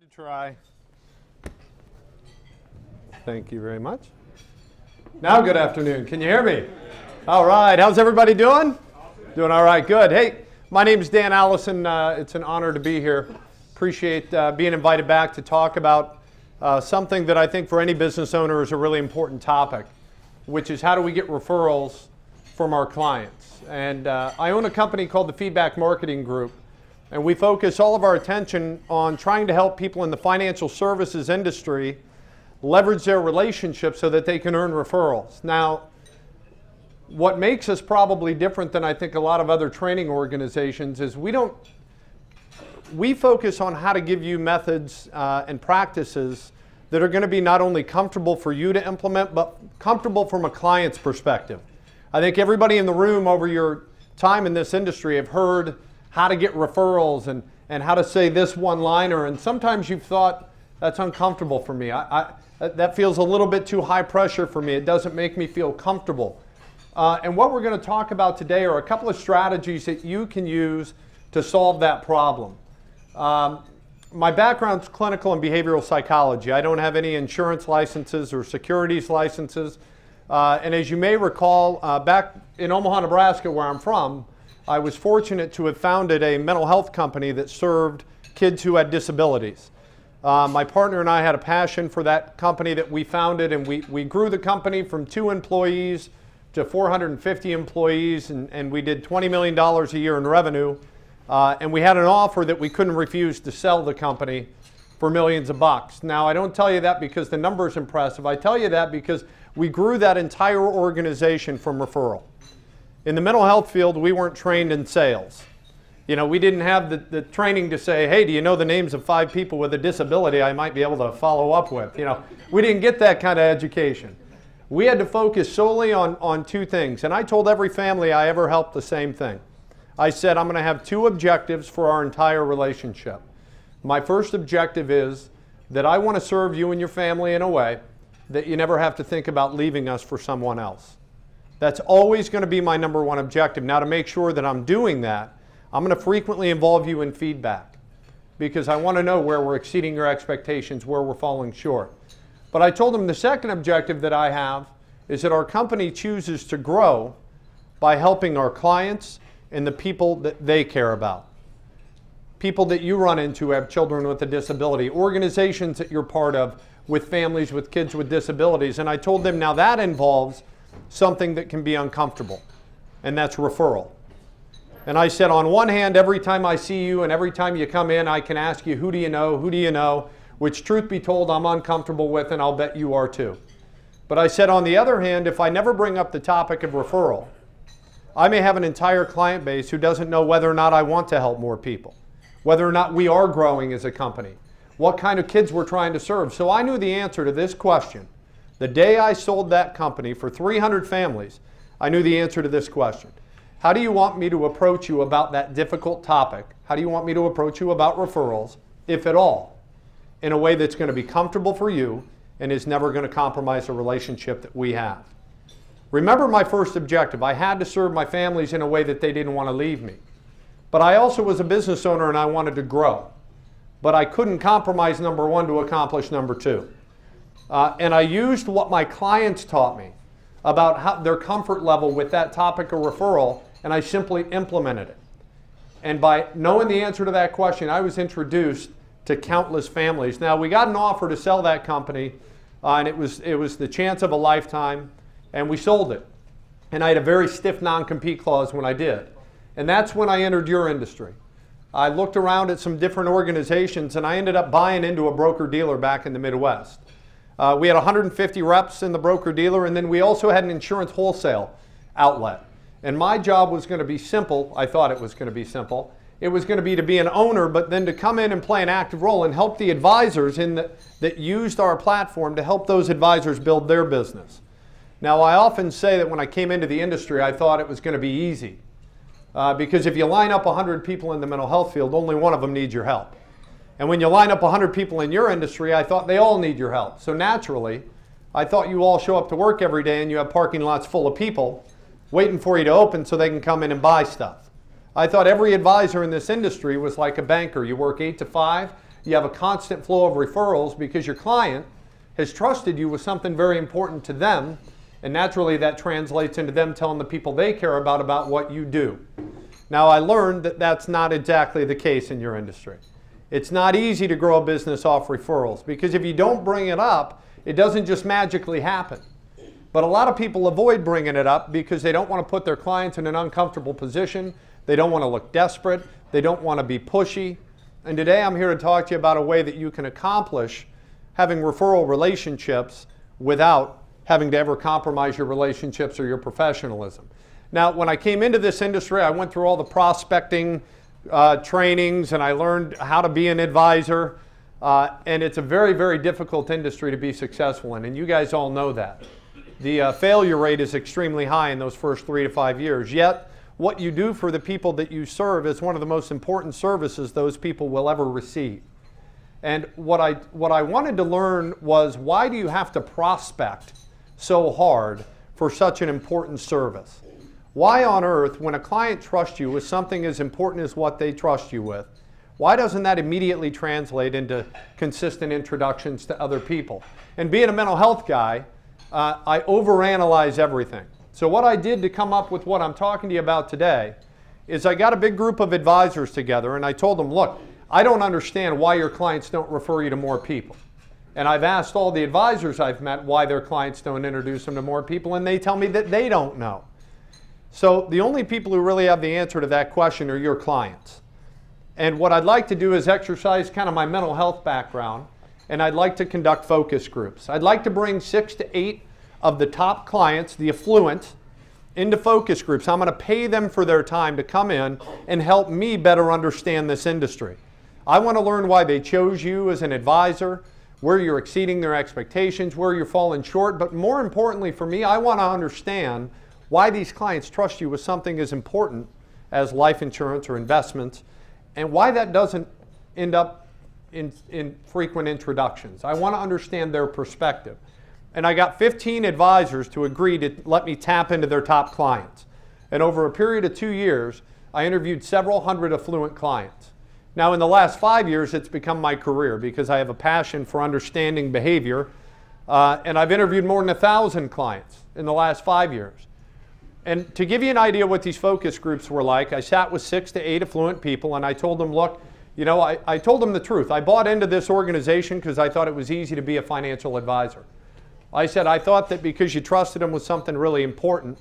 a try. Thank you very much. Now, good afternoon. Can you hear me? All right. How's everybody doing? Doing all right. Good. Hey, my name is Dan Allison. It's an honor to be here. Appreciate being invited back to talk about something that I think for any business owner is a really important topic, which is how do we get referrals from our clients. And I own a company called the Feedback Marketing Group, and we focus all of our attention on trying to help people in the financial services industry leverage their relationships so that they can earn referrals. Now, what makes us probably different than I think a lot of other training organizations is we focus on how to give you methods and practices that are going to be not only comfortable for you to implement, but comfortable from a client's perspective. I think everybody in the room over your time in this industry have heard how to get referrals and how to say this one-liner, and sometimes you've thought, that's uncomfortable for me. That feels a little bit too high pressure for me. It doesn't make me feel comfortable. And what we're going to talk about today are a couple of strategies that you can use to solve that problem. My background's clinical and behavioral psychology. I don't have any insurance licenses or securities licenses. And as you may recall, back in Omaha, Nebraska, where I'm from, I was fortunate to have founded a mental health company that served kids who had disabilities. My partner and I had a passion for that company that we founded, and we grew the company from 2 employees to 450 employees, and we did $20 million a year in revenue. And we had an offer that we couldn't refuse to sell the company for millions of bucks. Now, I don't tell you that because the number is impressive. I tell you that because we grew that entire organization from referral. In the mental health field, we weren't trained in sales. You know, we didn't have the training to say, hey, do you know the names of 5 people with a disability I might be able to follow up with? You know, we didn't get that kind of education. We had to focus solely on 2 things. And I told every family I ever helped the same thing. I said, I'm going to have 2 objectives for our entire relationship. My first objective is that I want to serve you and your family in a way that you never have to think about leaving us for someone else. That's always going to be my number 1 objective. Now, to make sure that I'm doing that, I'm going to frequently involve you in feedback because I want to know where we're exceeding your expectations, where we're falling short. But I told them the second objective that I have is that our company chooses to grow by helping our clients and the people that they care about. People that you run into who have children with a disability, organizations that you're part of with families with kids with disabilities. And I told them now that involves something that can be uncomfortable, and that's referral. And I said, on one hand, every time I see you and every time you come in, I can ask you, who do you know, who do you know, which truth be told, I'm uncomfortable with, and I'll bet you are too. But I said, on the other hand, if I never bring up the topic of referral, I may have an entire client base who doesn't know whether or not I want to help more people, whether or not we are growing as a company, what kind of kids we're trying to serve. So I knew the answer to this question. The day I sold that company for 300 families, I knew the answer to this question. How do you want me to approach you about that difficult topic? How do you want me to approach you about referrals, if at all, in a way that's going to be comfortable for you and is never going to compromise the relationship that we have? Remember my first objective. I had to serve my families in a way that they didn't want to leave me. But I also was a business owner and I wanted to grow. But I couldn't compromise number 1 to accomplish number 2. And I used what my clients taught me about their comfort level with that topic of referral, and I simply implemented it. And by knowing the answer to that question, I was introduced to countless families. Now, we got an offer to sell that company, and it was the chance of a lifetime, and we sold it. And I had a very stiff non-compete clause when I did. And that's when I entered your industry. I looked around at some different organizations, and I ended up buying into a broker-dealer back in the Midwest. We had 150 reps in the broker-dealer, and then we also had an insurance wholesale outlet. And my job was going to be simple. I thought it was going to be simple. It was going to be an owner, but then to come in and play an active role and help the advisors that used our platform to help those advisors build their business. Now, I often say that when I came into the industry, I thought it was going to be easy. Because if you line up 100 people in the mental health field, only one of them needs your help. And when you line up 100 people in your industry, I thought they all need your help. So naturally, I thought you all show up to work every day and you have parking lots full of people waiting for you to open so they can come in and buy stuff. I thought every advisor in this industry was like a banker. You work 8 to 5, You have a constant flow of referrals because your client has trusted you with something very important to them, and naturally that translates into them telling the people they care about what you do. Now, I learned that that's not exactly the case in your industry. It's not easy to grow a business off referrals because if you don't bring it up, it doesn't just magically happen. But a lot of people avoid bringing it up because they don't want to put their clients in an uncomfortable position. They don't want to look desperate. They don't want to be pushy. And today I'm here to talk to you about a way that you can accomplish having referral relationships without having to ever compromise your relationships or your professionalism. Now, when I came into this industry, I went through all the prospecting trainings and I learned how to be an advisor. And it's a very, very difficult industry to be successful in, and you guys all know that. The failure rate is extremely high in those first 3 to 5 years. Yet, what you do for the people that you serve is one of the most important services those people will ever receive. And what I wanted to learn was, why do you have to prospect so hard for such an important service? Why on earth, when a client trusts you with something as important as what they trust you with, why doesn't that immediately translate into consistent introductions to other people? And being a mental health guy, I overanalyze everything. So what I did to come up with what I'm talking to you about today is I got a big group of advisors together and I told them, look, I don't understand why your clients don't refer you to more people. And I've asked all the advisors I've met why their clients don't introduce them to more people, and they tell me that they don't know. So the only people who really have the answer to that question are your clients. And what I'd like to do is exercise kind of my mental health background, and I'd like to conduct focus groups. I'd like to bring 6 to 8 of the top clients, the affluent, into focus groups. I'm going to pay them for their time to come in and help me better understand this industry. I want to learn why they chose you as an advisor, where you're exceeding their expectations, where you're falling short, but more importantly for me, I want to understand why these clients trust you with something as important as life insurance or investments, and why that doesn't end up in frequent introductions. I want to understand their perspective. And I got 15 advisors to agree to let me tap into their top clients. And over a period of 2 years, I interviewed several hundred affluent clients. Now, in the last 5 years, it's become my career because I have a passion for understanding behavior. And I've interviewed more than 1,000 clients in the last 5 years. And to give you an idea what these focus groups were like, I sat with 6 to 8 affluent people and I told them, look, you know, I told them the truth. I bought into this organization because I thought it was easy to be a financial advisor. I said I thought that because you trusted them with something really important,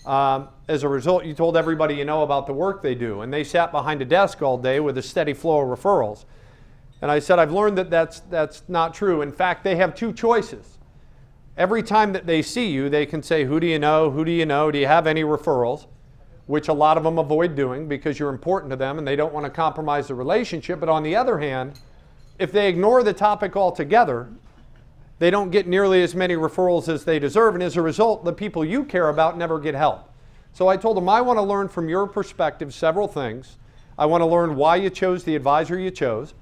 as a result, you told everybody you know about the work they do. And they sat behind a desk all day with a steady flow of referrals. And I said, I've learned that that's not true. In fact, they have 2 choices. Every time that they see you, they can say, who do you know? Who do you know? Do you have any referrals? Which a lot of them avoid doing because you're important to them and they don't want to compromise the relationship. But on the other hand, if they ignore the topic altogether, they don't get nearly as many referrals as they deserve. And as a result, the people you care about never get help. So I told them, I want to learn from your perspective several things. I want to learn why you chose the advisor you chose,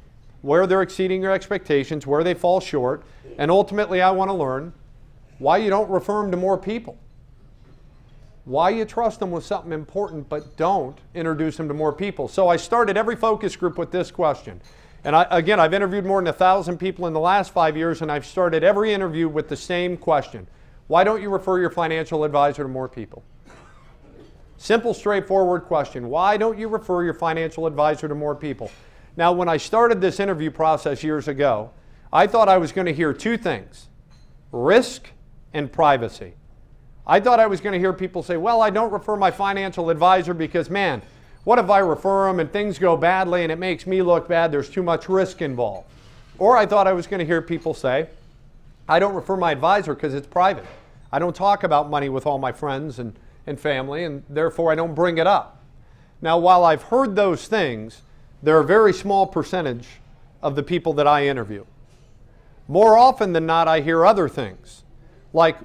where they're exceeding your expectations, where they fall short, and ultimately I want to learn why you don't refer them to more people. Why you trust them with something important but don't introduce them to more people. So I started every focus group with this question. And again, I've interviewed more than 1,000 people in the last 5 years, and I've started every interview with the same question. Why don't you refer your financial advisor to more people? Simple, straightforward question. Why don't you refer your financial advisor to more people? Now, when I started this interview process years ago, I thought I was going to hear 2 things: risk and privacy. I thought I was going to hear people say, well, I don't refer my financial advisor because, man, what if I refer them and things go badly and it makes me look bad? There's too much risk involved. Or I thought I was going to hear people say, I don't refer my advisor because it's private. I don't talk about money with all my friends and family, and therefore I don't bring it up. Now, while I've heard those things, they're a very small percentage of the people that I interview. More often than not, I hear other things, like,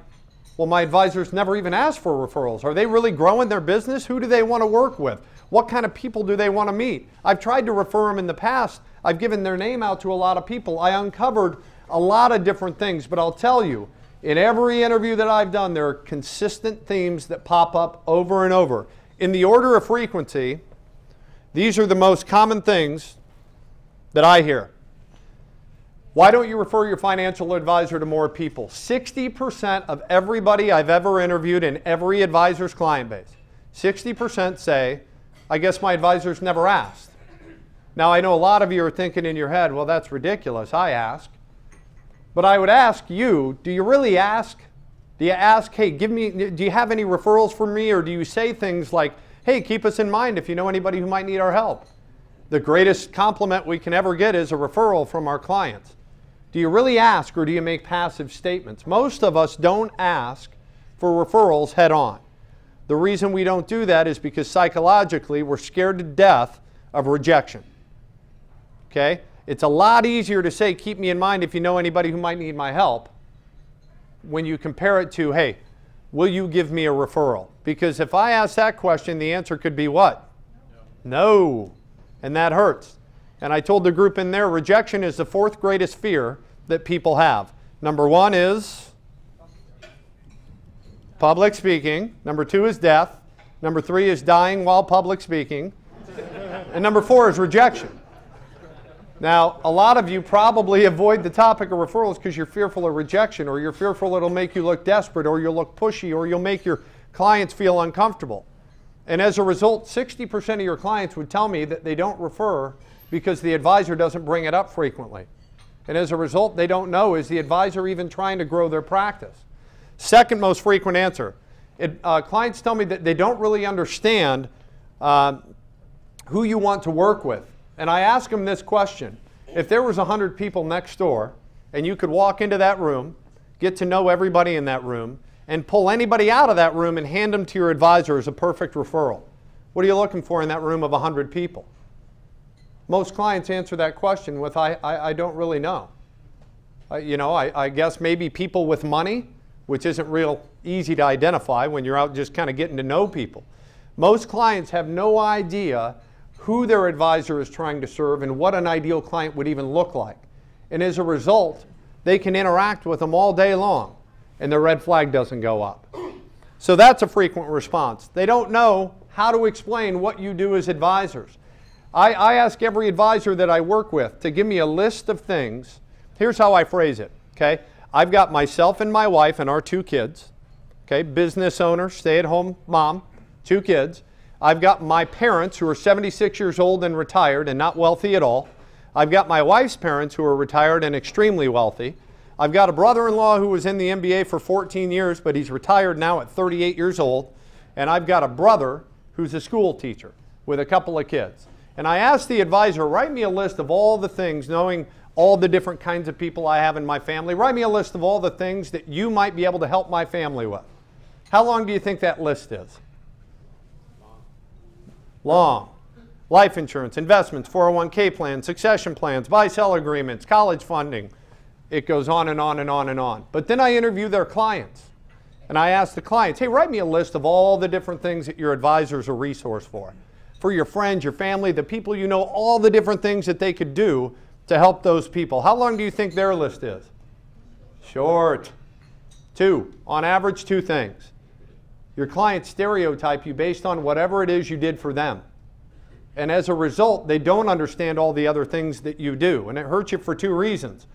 well, my advisors never even ask for referrals. Are they really growing their business? Who do they want to work with? What kind of people do they want to meet? I've tried to refer them in the past. I've given their name out to a lot of people. I uncovered a lot of different things, but I'll tell you, in every interview that I've done, there are consistent themes that pop up over and over. In the order of frequency, these are the most common things that I hear. Why don't you refer your financial advisor to more people? 60% of everybody I've ever interviewed in every advisor's client base, 60% say, I guess my advisor's never asked. Now, I know a lot of you are thinking in your head, well, that's ridiculous. I ask. But I would ask you, do you really ask? Do you ask, hey, do you have any referrals for me? Or do you say things like, hey, keep us in mind if you know anybody who might need our help? The greatest compliment we can ever get is a referral from our clients. Do you really ask, or do you make passive statements? Most of us don't ask for referrals head on. The reason we don't do that is because psychologically we're scared to death of rejection. Okay? It's a lot easier to say, keep me in mind if you know anybody who might need my help, when you compare it to, hey, will you give me a referral? Because if I ask that question, the answer could be what? No. And that hurts. And I told the group in there, rejection is the 4th greatest fear that people have. Number 1 is public speaking. Number 2 is death. Number 3 is dying while public speaking. And number 4 is rejection. Now, a lot of you probably avoid the topic of referrals because you're fearful of rejection, or you're fearful it'll make you look desperate, or you'll look pushy, or you'll make your clients feel uncomfortable. And as a result, 60% of your clients would tell me that they don't refer because the advisor doesn't bring it up frequently. And as a result, they don't know, is the advisor even trying to grow their practice? Second most frequent answer, clients tell me that they don't really understand who you want to work with. And I ask them this question: if there was 100 people next door and you could walk into that room, get to know everybody in that room, and pull anybody out of that room and hand them to your advisor as a perfect referral, what are you looking for in that room of 100 people? Most clients answer that question with, I don't really know. I guess maybe people with money, which isn't real easy to identify when you're out just kind of getting to know people. Most clients have no idea who their advisor is trying to serve and what an ideal client would even look like. And as a result, they can interact with them all day long and the red flag doesn't go up. So that's a frequent response. They don't know how to explain what you do as advisors. I ask every advisor that I work with to give me a list of things. Here's how I phrase it, okay? I've got myself and my wife and our 2 kids, okay? Business owner, stay-at-home mom, 2 kids. I've got my parents who are 76 years old and retired and not wealthy at all. I've got my wife's parents who are retired and extremely wealthy. I've got a brother-in-law who was in the NBA for 14 years, but he's retired now at 38 years old. And I've got a brother who's a school teacher with a couple of kids. And I asked the advisor, write me a list of all the things, knowing all the different kinds of people I have in my family, write me a list of all the things that you might be able to help my family with. How long do you think that list is? Long. Life insurance, investments, 401k plans, succession plans, buy-sell agreements, college funding. It goes on and on and on and on. But then I interview their clients. And I ask the clients, hey, write me a list of all the different things that your advisor's a resource for. For your friends, your family, the people you know, all the different things that they could do to help those people. How long do you think their list is? Short. 2. On average, 2 things. Your clients stereotype you based on whatever it is you did for them. And as a result, they don't understand all the other things that you do. And it hurts you for 2 reasons.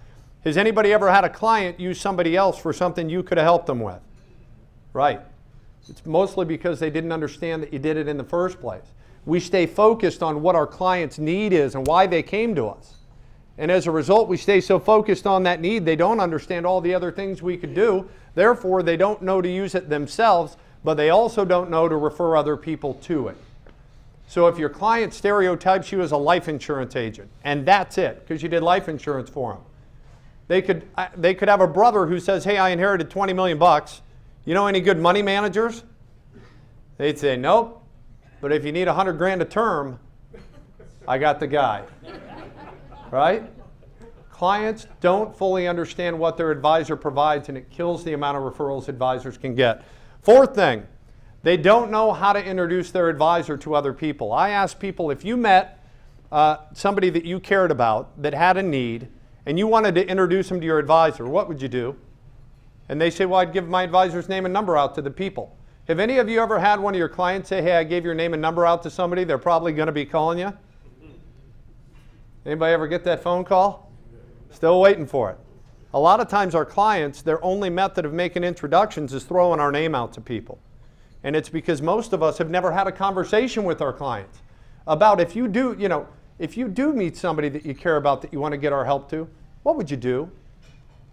Has anybody ever had a client use somebody else for something you could have helped them with? Right. It's mostly because they didn't understand that you did it in the first place. We stay focused on what our client's need is and why they came to us. And as a result, we stay so focused on that need, they don't understand all the other things we could do. Therefore, they don't know to use it themselves, but they also don't know to refer other people to it. So if your client stereotypes you as a life insurance agent, and that's it, because you did life insurance for them, they could have a brother who says, hey, I inherited 20 million bucks. You know any good money managers? They'd say, nope, but if you need 100 grand a term, I got the guy. Right? Clients don't fully understand what their advisor provides, and it kills the amount of referrals advisors can get. 4th thing, they don't know how to introduce their advisor to other people. I ask people, if you met somebody that you cared about that had a need and you wanted to introduce them to your advisor, what would you do? And they say, well, I'd give my advisor's name and number out to the people. Have any of you ever had one of your clients say, hey, I gave your name and number out to somebody, they're probably going to be calling you? Anybody ever get that phone call? Still waiting for it. A lot of times our clients, their only method of making introductions is throwing our name out to people. And it's because most of us have never had a conversation with our clients about if you do meet somebody that you care about that you want to get our help to, what would you do?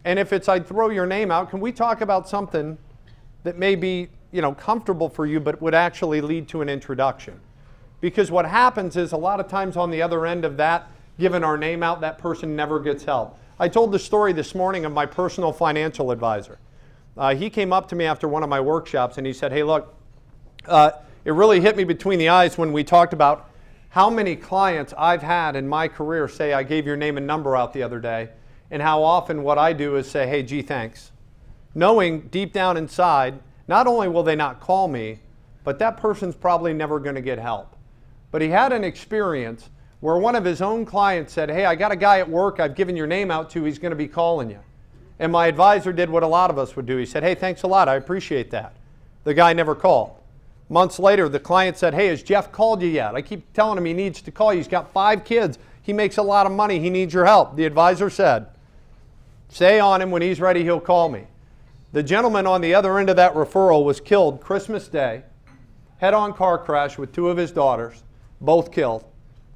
And if it's I'd throw your name out, can we talk about something that may be comfortable for you but would actually lead to an introduction? Because what happens is a lot of times on the other end of that, giving our name out, that person never gets help. I told the story this morning of my personal financial advisor. He came up to me after one of my workshops and he said, hey, look, it really hit me between the eyes when we talked about how many clients I've had in my career say I gave your name and number out the other day, and how often what I do is say, hey, gee, thanks. Knowing deep down inside, not only will they not call me, but that person's probably never going to get help. But he had an experience where one of his own clients said, hey, I got a guy at work I've given your name out to, he's going to be calling you. And my advisor did what a lot of us would do. He said, hey, thanks a lot, I appreciate that. The guy never called. Months later, the client said, hey, has Jeff called you yet? I keep telling him he needs to call you. He's got 5 kids. He makes a lot of money. He needs your help. The advisor said, stay on him. When he's ready, he'll call me. The gentleman on the other end of that referral was killed Christmas Day, head-on car crash with 2 of his daughters, both killed,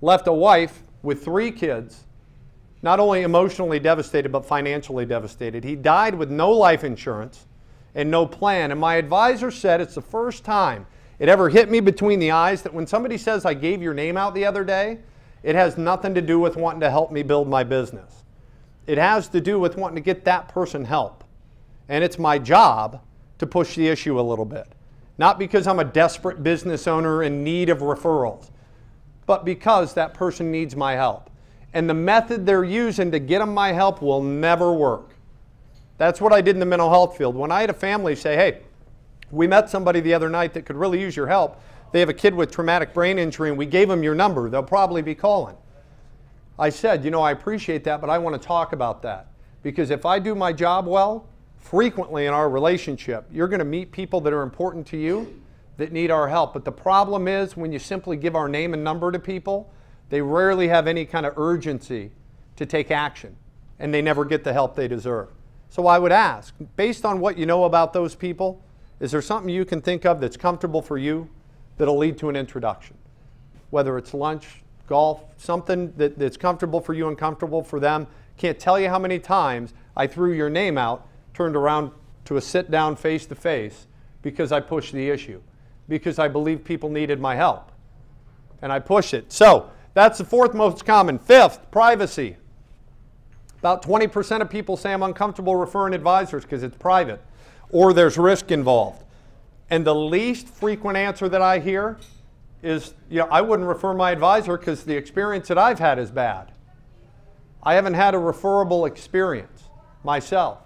left a wife with 3 kids, not only emotionally devastated, but financially devastated. He died with no life insurance and no plan. And my advisor said it's the first time it ever hit me between the eyes that when somebody says I gave your name out the other day, it has nothing to do with wanting to help me build my business. It has to do with wanting to get that person help. And it's my job to push the issue a little bit. Not because I'm a desperate business owner in need of referrals, but because that person needs my help. And the method they're using to get them my help will never work. That's what I did in the mental health field. When I had a family say, hey, we met somebody the other night that could really use your help. They have a kid with traumatic brain injury and we gave them your number. They'll probably be calling. I said, I appreciate that, but I want to talk about that. Because if I do my job well, frequently in our relationship, you're going to meet people that are important to you that need our help. But the problem is when you simply give our name and number to people, they rarely have any kind of urgency to take action, and they never get the help they deserve. So I would ask, based on what you know about those people, is there something you can think of that's comfortable for you that'll lead to an introduction? Whether it's lunch, golf, something that's comfortable for you and comfortable for them. Can't tell you how many times I threw your name out, turned around to a sit-down face-to-face because I pushed the issue, because I believed people needed my help. And I pushed it. So that's the 4th most common. 5th, privacy. About 20% of people say I'm uncomfortable referring advisors because it's private or there's risk involved. And the least frequent answer that I hear is, I wouldn't refer my advisor because the experience that I've had is bad. I haven't had a referable experience myself.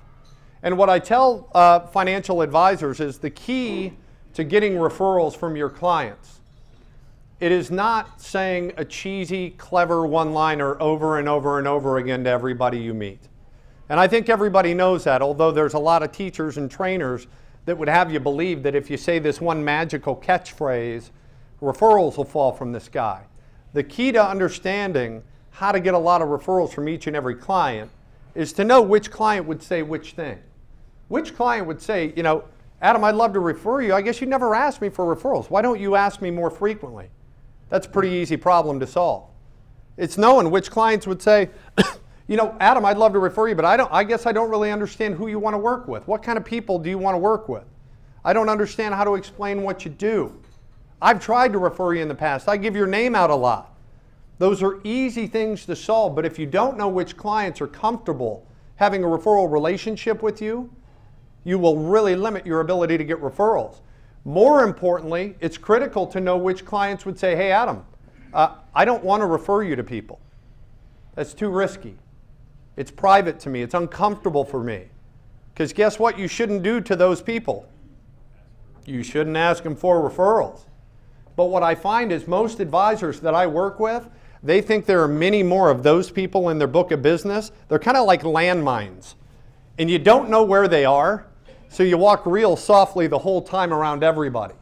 And what I tell financial advisors is the key to getting referrals from your clients. It is not saying a cheesy, clever one-liner over and over and over again to everybody you meet. And I think everybody knows that, although there's a lot of teachers and trainers that would have you believe that if you say this one magical catchphrase, referrals will fall from the sky. The key to understanding how to get a lot of referrals from each and every client is to know which client would say which thing. Which client would say, Adam, I'd love to refer you. I guess you never asked me for referrals. Why don't you ask me more frequently? That's a pretty easy problem to solve. It's knowing which clients would say, Adam, I'd love to refer you, but I guess I don't really understand who you want to work with. What kind of people do you want to work with? I don't understand how to explain what you do. I've tried to refer you in the past. I give your name out a lot. Those are easy things to solve, but if you don't know which clients are comfortable having a referral relationship with you, you will really limit your ability to get referrals. More importantly, it's critical to know which clients would say, hey, Adam, I don't want to refer you to people. That's too risky. It's private to me. It's uncomfortable for me. Because guess what you shouldn't do to those people? You shouldn't ask them for referrals. But what I find is most advisors that I work with, they think there are many more of those people in their book of business. They're kind of like landmines. And you don't know where they are, so you walk real softly the whole time around everybody.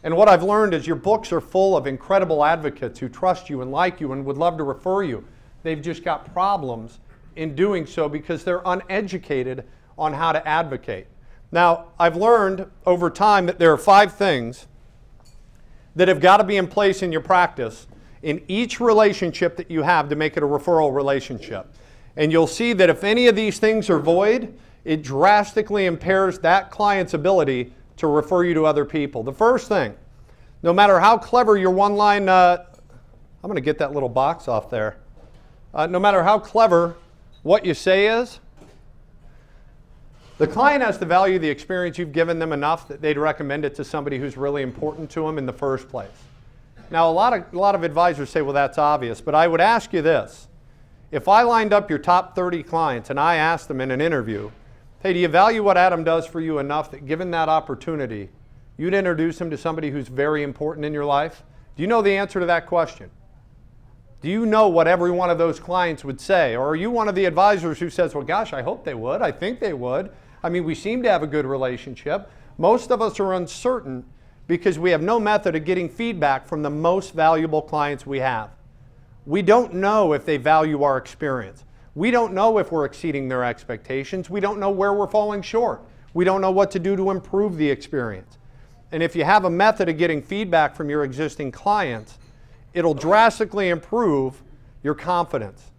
And what I've learned is your books are full of incredible advocates who trust you and like you and would love to refer you. They've just got problems in doing so because they're uneducated on how to advocate. Now, I've learned over time that there are 5 things that have got to be in place in your practice in each relationship that you have to make it a referral relationship. And you'll see that if any of these things are void, it drastically impairs that client's ability to refer you to other people. The first thing, no matter how clever your one-line, I'm going to get that little box off there. No matter how clever what you say is, the client has to value the experience you've given them enough that they'd recommend it to somebody who's really important to them in the first place. Now, a lot of advisors say, well, that's obvious, but I would ask you this. If I lined up your top 30 clients and I asked them in an interview, hey, do you value what Adam does for you enough that given that opportunity, you'd introduce him to somebody who's very important in your life? Do you know the answer to that question? Do you know what every one of those clients would say? Or are you one of the advisors who says, well, gosh, I hope they would. I think they would. I mean, we seem to have a good relationship. Most of us are uncertain because we have no method of getting feedback from the most valuable clients we have. We don't know if they value our experience. We don't know if we're exceeding their expectations. We don't know where we're falling short. We don't know what to do to improve the experience. And if you have a method of getting feedback from your existing clients, it'll drastically improve your confidence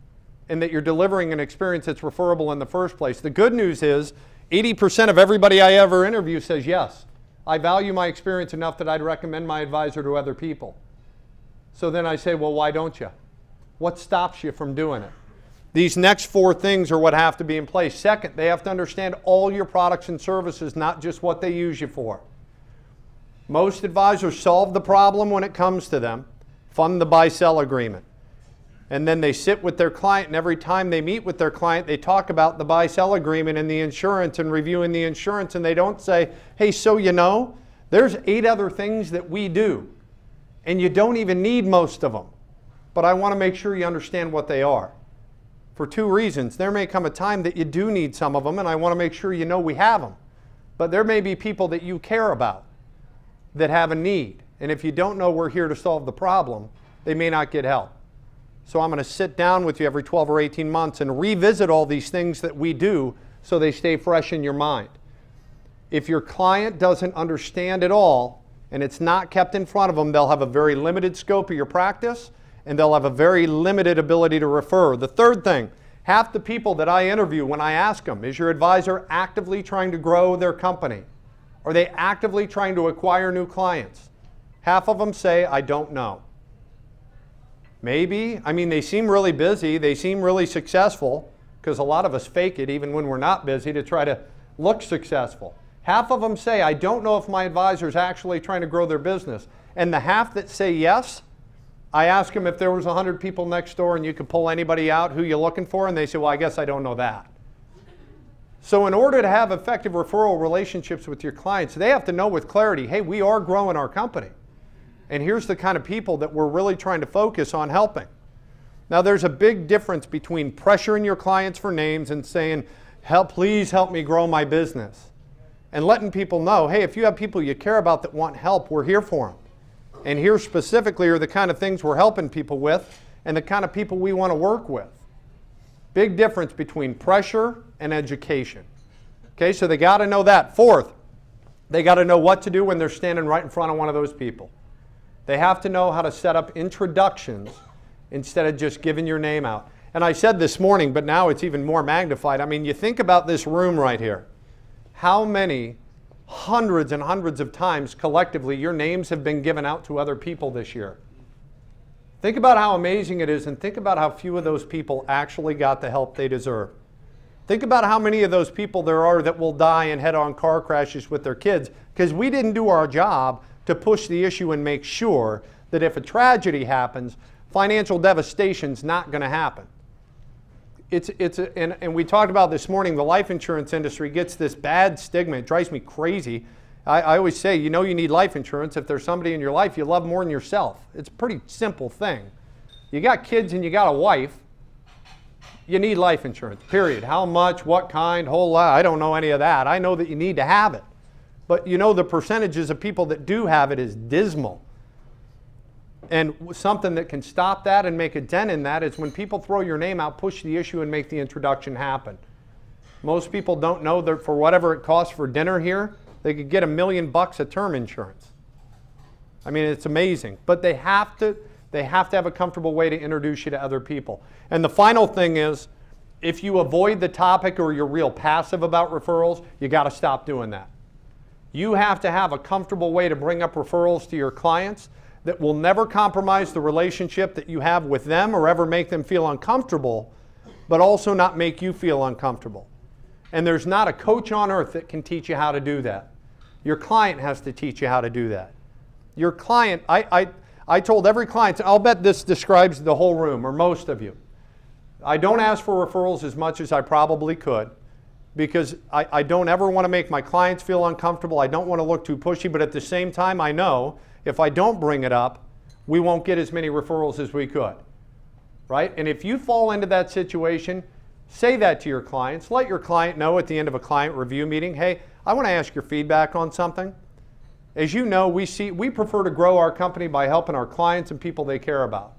in that you're delivering an experience that's referable in the first place. The good news is 80% of everybody I ever interview says, yes, I value my experience enough that I'd recommend my advisor to other people. So then I say, well, why don't you? What stops you from doing it? These next 4 things are what have to be in place. Second, they have to understand all your products and services, not just what they use you for. Most advisors solve the problem when it comes to them, fund the buy-sell agreement. And then they sit with their client, and every time they meet with their client, they talk about the buy-sell agreement and the insurance and reviewing the insurance, and they don't say, hey, so you know, there's 8 other things that we do, and you don't even need most of them. But I want to make sure you understand what they are. For 2 reasons. There may come a time that you do need some of them, and I want to make sure you know we have them. But there may be people that you care about that have a need. And if you don't know we're here to solve the problem, they may not get help. So I'm going to sit down with you every 12 or 18 months and revisit all these things that we do so they stay fresh in your mind. If your client doesn't understand it all and it's not kept in front of them, they'll have a very limited scope of your practice and they'll have a very limited ability to refer. The third thing, half the people that I interview when I ask them, is your advisor actively trying to grow their company? Are they actively trying to acquire new clients? Half of them say, I don't know. Maybe. I mean, they seem really busy. They seem really successful because a lot of us fake it even when we're not busy to try to look successful. Half of them say, I don't know if my advisor is actually trying to grow their business. And the half that say yes, I ask them if there was 100 people next door and you could pull anybody out, who you're looking for, and they say, well, I guess I don't know that. So in order to have effective referral relationships with your clients, they have to know with clarity, hey, we are growing our company. And here's the kind of people that we're really trying to focus on helping. Now, there's a big difference between pressuring your clients for names and saying, please help me grow my business. And letting people know, hey, if you have people you care about that want help, we're here for them. And here specifically are the kind of things we're helping people with and the kind of people we want to work with. Big difference between pressure and education. Okay, so they got to know that. Fourth, they got to know what to do when they're standing right in front of one of those people. They have to know how to set up introductions instead of just giving your name out. And I said this morning, but now it's even more magnified. I mean, you think about this room right here. How many hundreds and hundreds of times collectively your names have been given out to other people this year? Think about how amazing it is and think about how few of those people actually got the help they deserve. Think about how many of those people there are that will die in head-on car crashes with their kids because we didn't do our job to push the issue and make sure that if a tragedy happens, financial devastation's not going to happen. And we talked about this morning, the life insurance industry gets this bad stigma. It drives me crazy. I always say, you know you need life insurance if there's somebody in your life you love more than yourself. It's a pretty simple thing. You got kids and you got a wife, you need life insurance, period. How much, what kind, whole lot, I don't know any of that. I know that you need to have it. But you know the percentages of people that do have it is dismal. And something that can stop that and make a dent in that is when people throw your name out, push the issue and make the introduction happen. Most people don't know that for whatever it costs for dinner here, they could get $1 million of term insurance. I mean, it's amazing. But they have to have a comfortable way to introduce you to other people. And the final thing is, if you avoid the topic or you're real passive about referrals, you got to stop doing that. You have to have a comfortable way to bring up referrals to your clients that will never compromise the relationship that you have with them or ever make them feel uncomfortable, but also not make you feel uncomfortable. And there's not a coach on earth that can teach you how to do that. Your client has to teach you how to do that. Your client, I told every client, I'll bet this describes the whole room or most of you. I don't ask for referrals as much as I probably could because I don't ever want to make my clients feel uncomfortable. I don't want to look too pushy, but at the same time I know if I don't bring it up, we won't get as many referrals as we could, right? And if you fall into that situation, say that to your clients. Let your client know at the end of a client review meeting, hey, I want to ask your feedback on something. As you know, we prefer to grow our company by helping our clients and people they care about.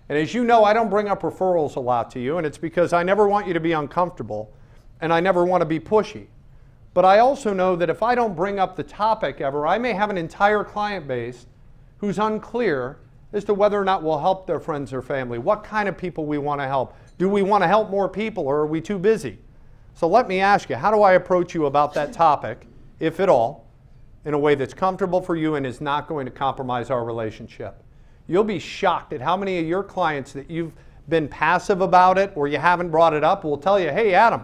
And as you know, I don't bring up referrals a lot to you, and it's because I never want you to be uncomfortable, and I never want to be pushy. But I also know that if I don't bring up the topic ever, I may have an entire client base who's unclear as to whether or not we'll help their friends or family, what kind of people we want to help. Do we want to help more people or are we too busy? So let me ask you, how do I approach you about that topic, if at all, in a way that's comfortable for you and is not going to compromise our relationship? You'll be shocked at how many of your clients that you've been passive about it or you haven't brought it up will tell you, hey Adam,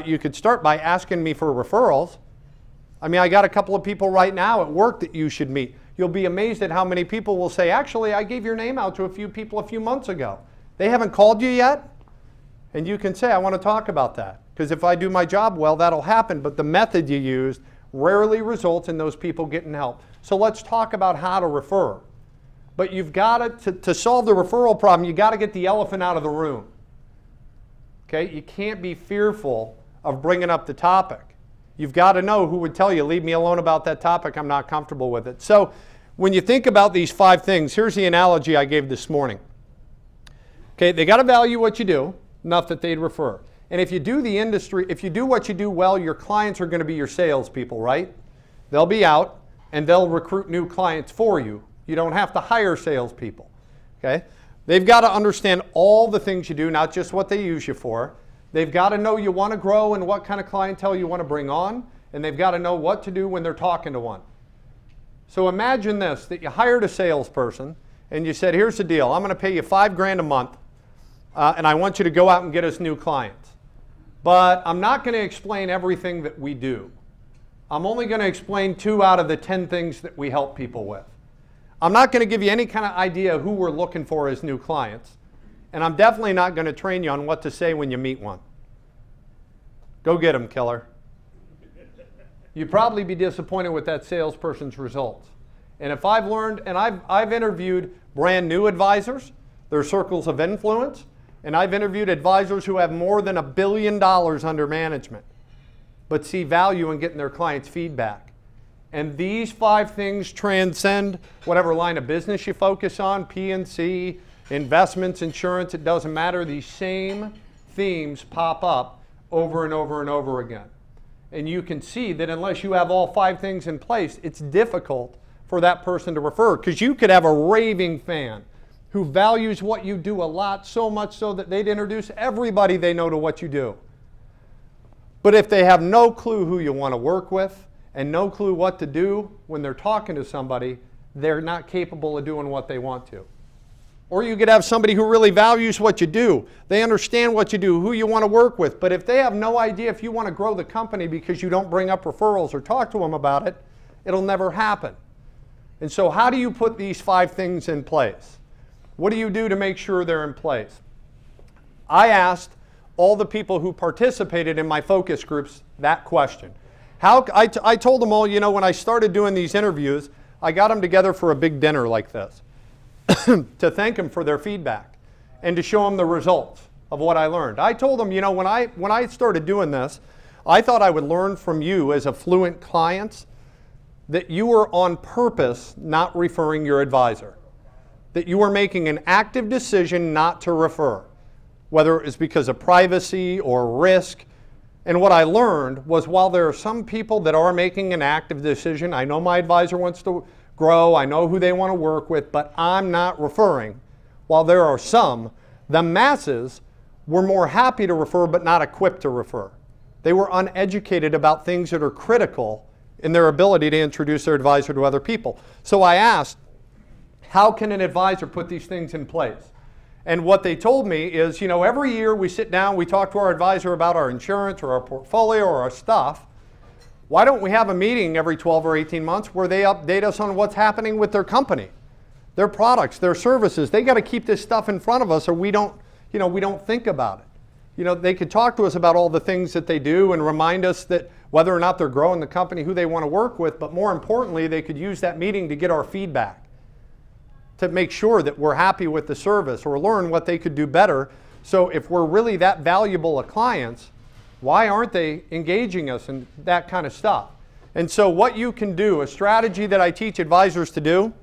you could start by asking me for referrals. I mean, I got a couple of people right now at work that you should meet. You'll be amazed at how many people will say, actually, I gave your name out to a few people a few months ago. They haven't called you yet? And you can say, I want to talk about that. Because if I do my job well, that'll happen. But the method you used rarely results in those people getting help. So let's talk about how to refer. But you've got to solve the referral problem, you've got to get the elephant out of the room. Okay? You can't be fearful of bringing up the topic. You've got to know who would tell you, leave me alone about that topic, I'm not comfortable with it. So when you think about these 5 things, here's the analogy I gave this morning. Okay, they got to value what you do, enough that they'd refer. And if you do if you do what you do well, your clients are going to be your salespeople, right? They'll be out and they'll recruit new clients for you. You don't have to hire salespeople, okay? They've got to understand all the things you do, not just what they use you for. They've got to know you want to grow and what kind of clientele you want to bring on, and they've got to know what to do when they're talking to one. So imagine this, that you hired a salesperson and you said, here's the deal, I'm going to pay you $5,000 a month and I want you to go out and get us new clients. But I'm not going to explain everything that we do. I'm only going to explain 2 out of the 10 things that we help people with. I'm not going to give you any kind of idea who we're looking for as new clients. And I'm definitely not going to train you on what to say when you meet one. Go get them, killer. You'd probably be disappointed with that salesperson's results. And if I've learned, and I've interviewed brand new advisors, their circles of influence, and I've interviewed advisors who have more than $1 billion under management, but see value in getting their clients' feedback. And these 5 things transcend whatever line of business you focus on, P&C, investments, insurance, it doesn't matter. These same themes pop up over and over and over again. And you can see that unless you have all 5 things in place, it's difficult for that person to refer. Because you could have a raving fan who values what you do a lot, so much so that they'd introduce everybody they know to what you do. But if they have no clue who you want to work with and no clue what to do when they're talking to somebody, they're not capable of doing what they want to. Or you could have somebody who really values what you do. They understand what you do, who you want to work with. But if they have no idea if you want to grow the company because you don't bring up referrals or talk to them about it, it'll never happen. And so how do you put these 5 things in place? What do you do to make sure they're in place? I asked all the people who participated in my focus groups that question. I told them all, you know, when I started doing these interviews, I got them together for a big dinner like this. To thank them for their feedback and to show them the results of what I learned. I told them, you know, when I started doing this, I thought I would learn from you as affluent clients that you were on purpose not referring your advisor. that you are making an active decision not to refer, whether it's because of privacy or risk. And what I learned was, while there are some people that are making an active decision, I know my advisor wants to grow, I know who they want to work with, but I'm not referring. While there are some, the masses were more happy to refer but not equipped to refer. They were uneducated about things that are critical in their ability to introduce their advisor to other people. So I asked, how can an advisor put these things in place? And what they told me is, you know, every year we sit down, we talk to our advisor about our insurance or our portfolio or our stuff. Why don't we have a meeting every 12 or 18 months where they update us on what's happening with their company, their products, their services? They got to keep this stuff in front of us, or we don't think about it. You know, they could talk to us about all the things that they do and remind us that whether or not they're growing the company, who they want to work with, but more importantly, they could use that meeting to get our feedback, to make sure that we're happy with the service or learn what they could do better. So if we're really that valuable to clients, why aren't they engaging us in that kind of stuff? And so what you can do, a strategy that I teach advisors to do,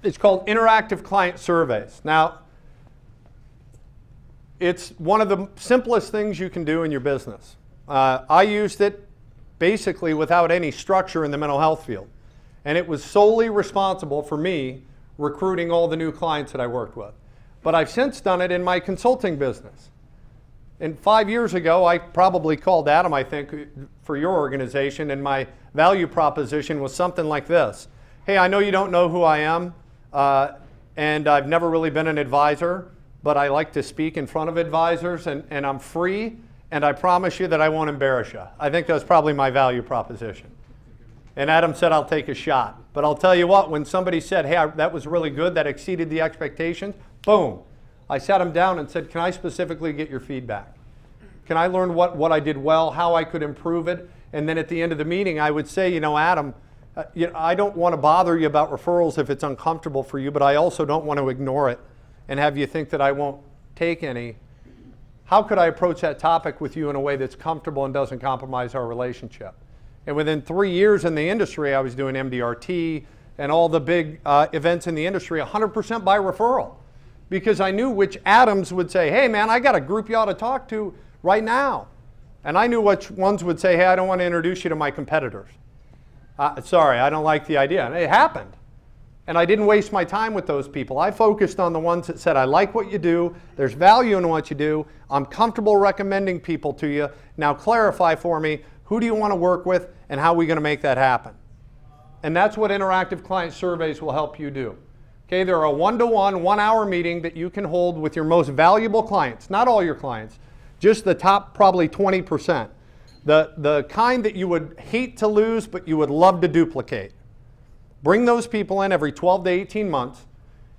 it's called interactive client surveys. Now, it's one of the simplest things you can do in your business. I used it basically without any structure in the mental health field. And it was solely responsible for me recruiting all the new clients that I worked with. But I've since done it in my consulting business. And 5 years ago, I probably called Adam, I think, for your organization, and my value proposition was something like this. Hey, I know you don't know who I am, and I've never really been an advisor, but I like to speak in front of advisors, and I'm free, and I promise you that I won't embarrass you. I think that's probably my value proposition. And Adam said, I'll take a shot. But I'll tell you what, when somebody said, hey, that was really good, that exceeded the expectations, boom. I sat them down and said, can I specifically get your feedback? Can I learn what I did well, how I could improve it? And then at the end of the meeting, I would say, you know, Adam, I don't want to bother you about referrals if it's uncomfortable for you, but I also don't want to ignore it and have you think that I won't take any. How could I approach that topic with you in a way that's comfortable and doesn't compromise our relationship? And within 3 years in the industry, I was doing MDRT and all the big events in the industry 100% by referral. Because I knew which Adams would say, hey man, I got a group you ought to talk to right now. And I knew which ones would say, hey, I don't want to introduce you to my competitors. Sorry, I don't like the idea. And it happened. And I didn't waste my time with those people. I focused on the ones that said, I like what you do, there's value in what you do, I'm comfortable recommending people to you. Now clarify for me, who do you want to work with and how are we going to make that happen? And that's what interactive client surveys will help you do. Okay, they're a one-to-one, 1 hour meeting that you can hold with your most valuable clients, not all your clients, just the top probably 20%. The kind that you would hate to lose but you would love to duplicate. Bring those people in every 12 to 18 months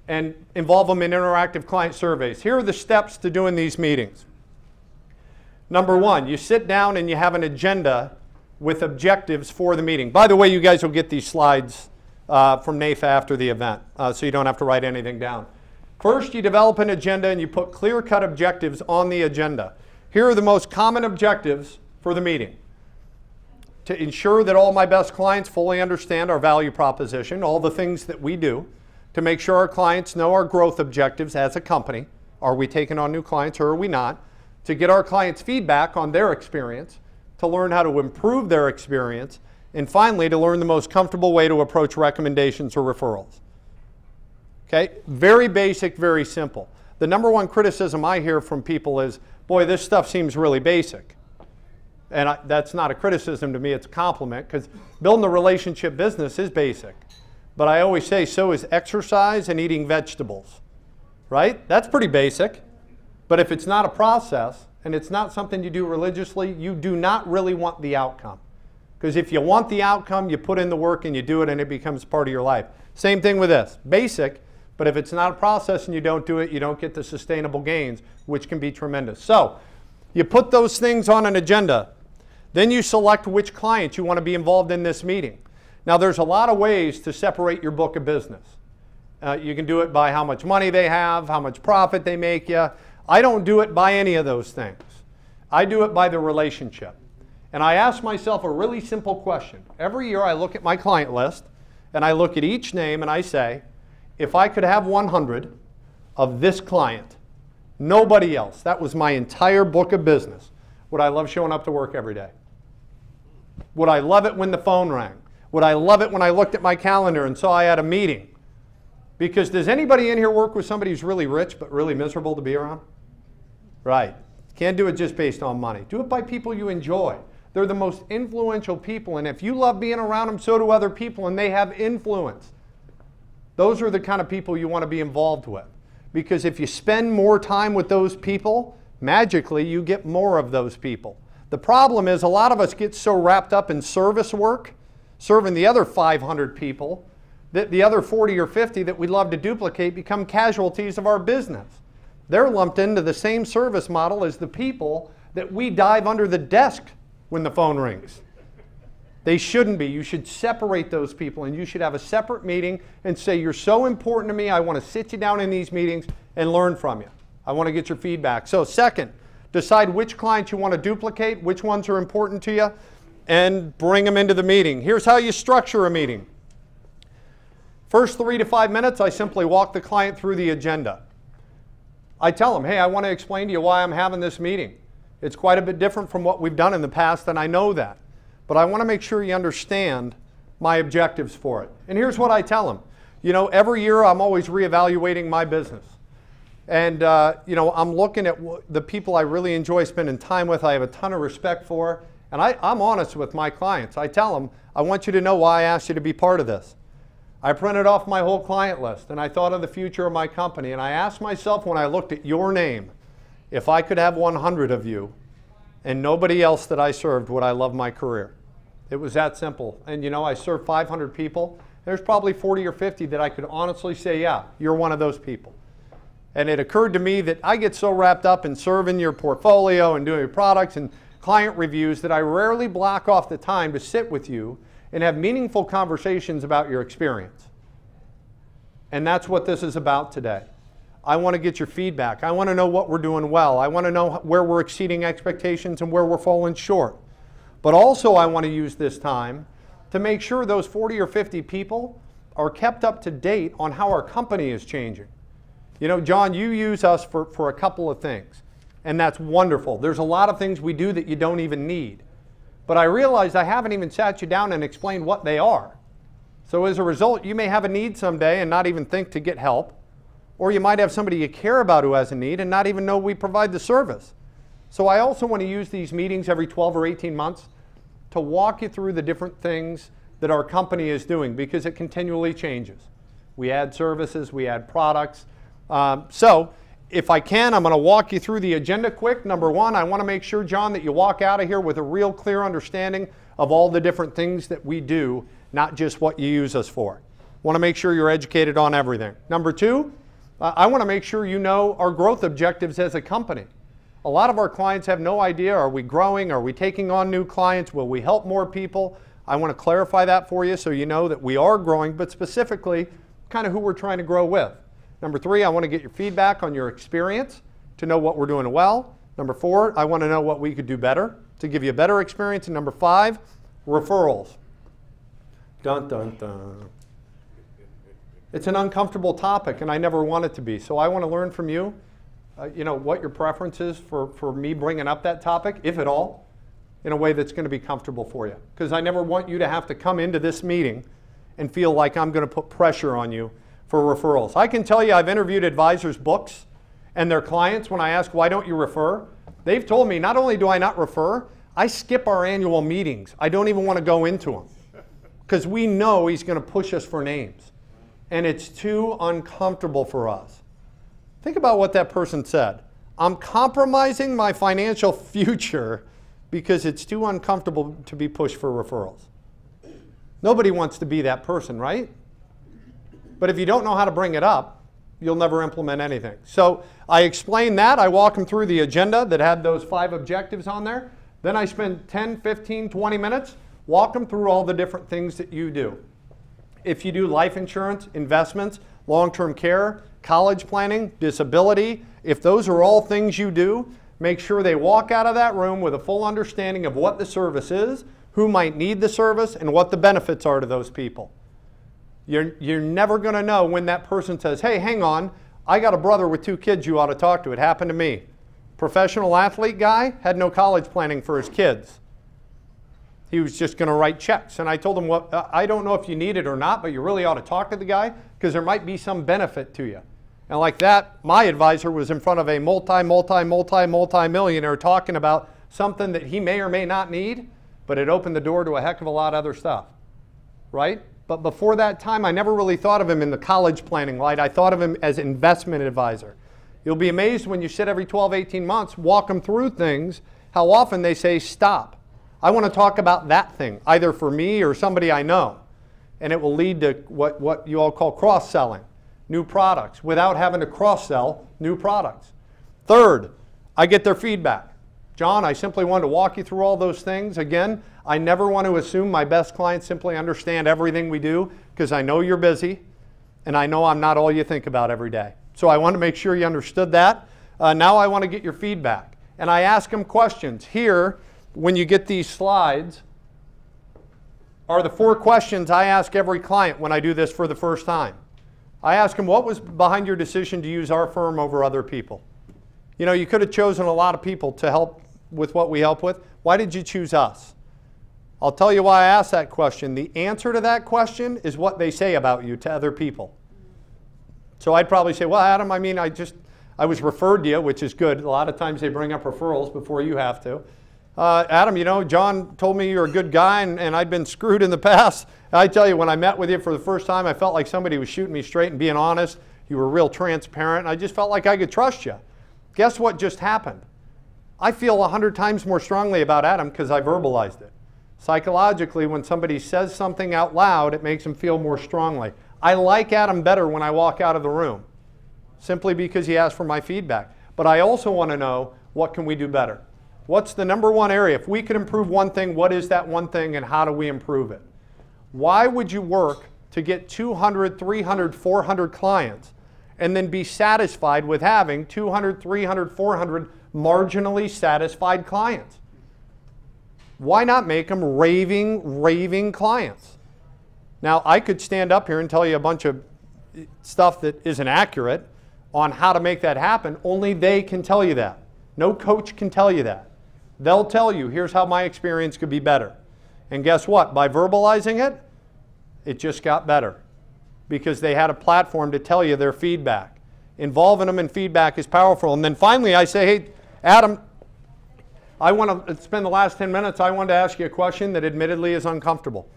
and involve them in interactive client surveys. Here are the steps to doing these meetings. Number one, you sit down and you have an agenda with objectives for the meeting. By the way, you guys will get these slides from NAIFA after the event, so you don't have to write anything down. First, you develop an agenda and you put clear-cut objectives on the agenda. Here are the most common objectives for the meeting. To ensure that all my best clients fully understand our value proposition, all the things that we do, to make sure our clients know our growth objectives as a company. Are we taking on new clients or are we not? To get our clients' feedback on their experience, to learn how to improve their experience, and finally, to learn the most comfortable way to approach recommendations or referrals. Okay, very basic, very simple. The number one criticism I hear from people is, boy, this stuff seems really basic. And that's not a criticism to me, it's a compliment, because building a relationship business is basic. But I always say, so is exercise and eating vegetables, right? That's pretty basic. But if it's not a process, and it's not something you do religiously, you do not really want the outcome. Because if you want the outcome, you put in the work and you do it and it becomes part of your life. Same thing with this, basic, but if it's not a process and you don't do it, you don't get the sustainable gains, which can be tremendous. So, you put those things on an agenda. Then you select which clients you want to be involved in this meeting. Now there's a lot of ways to separate your book of business. You can do it by how much money they have, how much profit they make you. I don't do it by any of those things. I do it by the relationship. And I ask myself a really simple question. Every year I look at my client list and I look at each name and I say, if I could have 100 of this client, nobody else, that was my entire book of business, would I love showing up to work every day? Would I love it when the phone rang? Would I love it when I looked at my calendar and saw I had a meeting? Because does anybody in here work with somebody who's really rich but really miserable to be around? Right. Can't do it just based on money. Do it by people you enjoy. They're the most influential people, and if you love being around them, so do other people, and they have influence. Those are the kind of people you want to be involved with. Because if you spend more time with those people, magically you get more of those people. The problem is a lot of us get so wrapped up in service work, serving the other 500 people, that the other 40 or 50 that we'd love to duplicate become casualties of our business. They're lumped into the same service model as the people that we dive under the desk when the phone rings. They shouldn't be. You should separate those people, and you should have a separate meeting and say, you're so important to me, I want to sit you down in these meetings and learn from you. I want to get your feedback. So second, decide which clients you want to duplicate, which ones are important to you, and bring them into the meeting. Here's how you structure a meeting. First 3 to 5 minutes, I simply walk the client through the agenda. I tell them, hey, I want to explain to you why I'm having this meeting. It's quite a bit different from what we've done in the past, and I know that. But I want to make sure you understand my objectives for it. And here's what I tell them. You know, every year I'm always reevaluating my business. And, you know, I'm looking at the people I really enjoy spending time with, I have a ton of respect for. And I'm honest with my clients. I tell them, I want you to know why I asked you to be part of this. I printed off my whole client list, and I thought of the future of my company. And I asked myself when I looked at your name, if I could have 100 of you and nobody else that I served, would I love my career? It was that simple. And you know, I served 500 people. There's probably 40 or 50 that I could honestly say, yeah, you're one of those people. And it occurred to me that I get so wrapped up in serving your portfolio and doing your products and client reviews that I rarely block off the time to sit with you and have meaningful conversations about your experience. And that's what this is about today. I want to get your feedback. I want to know what we're doing well. I want to know where we're exceeding expectations and where we're falling short. But also I want to use this time to make sure those 40 or 50 people are kept up to date on how our company is changing. You know, John, you use us for a couple of things, and that's wonderful. There's a lot of things we do that you don't even need. But I realized I haven't even sat you down and explained what they are. So as a result, you may have a need someday and not even think to get help. Or you might have somebody you care about who has a need and not even know we provide the service. So I also want to use these meetings every 12 or 18 months to walk you through the different things that our company is doing, because it continually changes. We add services, we add products. So if I can, I'm going to walk you through the agenda quick. Number one, I want to make sure, John, that you walk out of here with a real clear understanding of all the different things that we do, not just what you use us for. Want to make sure you're educated on everything. Number two, I want to make sure you know our growth objectives as a company. A lot of our clients have no idea, are we growing? Are we taking on new clients? Will we help more people? I want to clarify that for you so you know that we are growing, but specifically kind of who we're trying to grow with. Number three, I want to get your feedback on your experience to know what we're doing well. Number four, I want to know what we could do better to give you a better experience. And number five, referrals. Dun, dun, dun. It's an uncomfortable topic, and I never want it to be. So I want to learn from you, you know, what your preference is for me bringing up that topic, if at all, in a way that's going to be comfortable for you. Because I never want you to have to come into this meeting and feel like I'm going to put pressure on you for referrals. I can tell you I've interviewed advisors' books and their clients when I ask, why don't you refer? They've told me not only do I not refer, I skip our annual meetings. I don't even want to go into them because we know he's going to push us for names. And it's too uncomfortable for us. Think about what that person said. I'm compromising my financial future because it's too uncomfortable to be pushed for referrals. Nobody wants to be that person, right? But if you don't know how to bring it up, you'll never implement anything. So I explained that. I walk them through the agenda that had those 5 objectives on there. Then I spend 10, 15, 20 minutes, walk them through all the different things that you do. If you do life insurance, investments, long-term care, college planning, disability, if those are all things you do, make sure they walk out of that room with a full understanding of what the service is, who might need the service, and what the benefits are to those people. You're never going to know when that person says, hey, hang on, I got a brother with 2 kids you ought to talk to. It happened to me. Professional athlete guy had no college planning for his kids. He was just going to write checks. And I told him, well, I don't know if you need it or not, but you really ought to talk to the guy because there might be some benefit to you. And like that, my advisor was in front of a multi-millionaire talking about something that he may or may not need, but it opened the door to a heck of a lot of other stuff, right? But before that time, I never really thought of him in the college planning light. I thought of him as investment advisor. You'll be amazed when you sit every 12, 18 months, walk them through things, how often they say, stop. I want to talk about that thing, either for me or somebody I know. And it will lead to what you all call cross-selling, new products, without having to cross-sell new products. Third, I get their feedback. John, I simply wanted to walk you through all those things. Again, I never want to assume my best clients simply understand everything we do because I know you're busy and I know I'm not all you think about every day. So I want to make sure you understood that. Now I want to get your feedback. And I ask them questions. Here, when you get these slides, are the 4 questions I ask every client when I do this for the first time. I ask them, what was behind your decision to use our firm over other people? You know, you could have chosen a lot of people to help with what we help with. Why did you choose us? I'll tell you why I asked that question. The answer to that question is what they say about you to other people. So I'd probably say, well, Adam, I mean, I was referred to you, which is good. A lot of times they bring up referrals before you have to. Adam, you know, John told me you're a good guy and I'd been screwed in the past. I tell you, when I met with you for the first time, I felt like somebody was shooting me straight and being honest. You were real transparent. I just felt like I could trust you. Guess what just happened? I feel 100 times more strongly about Adam because I verbalized it. Psychologically, when somebody says something out loud, it makes them feel more strongly. I like Adam better when I walk out of the room, simply because he asked for my feedback. But I also want to know, what can we do better? What's the number one area? If we could improve one thing, what is that one thing and how do we improve it? Why would you work to get 200, 300, 400 clients and then be satisfied with having 200, 300, 400 marginally satisfied clients? Why not make them raving clients? Now, I could stand up here and tell you a bunch of stuff that isn't accurate on how to make that happen. Only they can tell you that. No coach can tell you that. They'll tell you, here's how my experience could be better. And guess what? By verbalizing it, it just got better because they had a platform to tell you their feedback. Involving them in feedback is powerful. And then finally I say, hey, Adam, I want to spend the last 10 minutes, I wanted to ask you a question that admittedly is uncomfortable.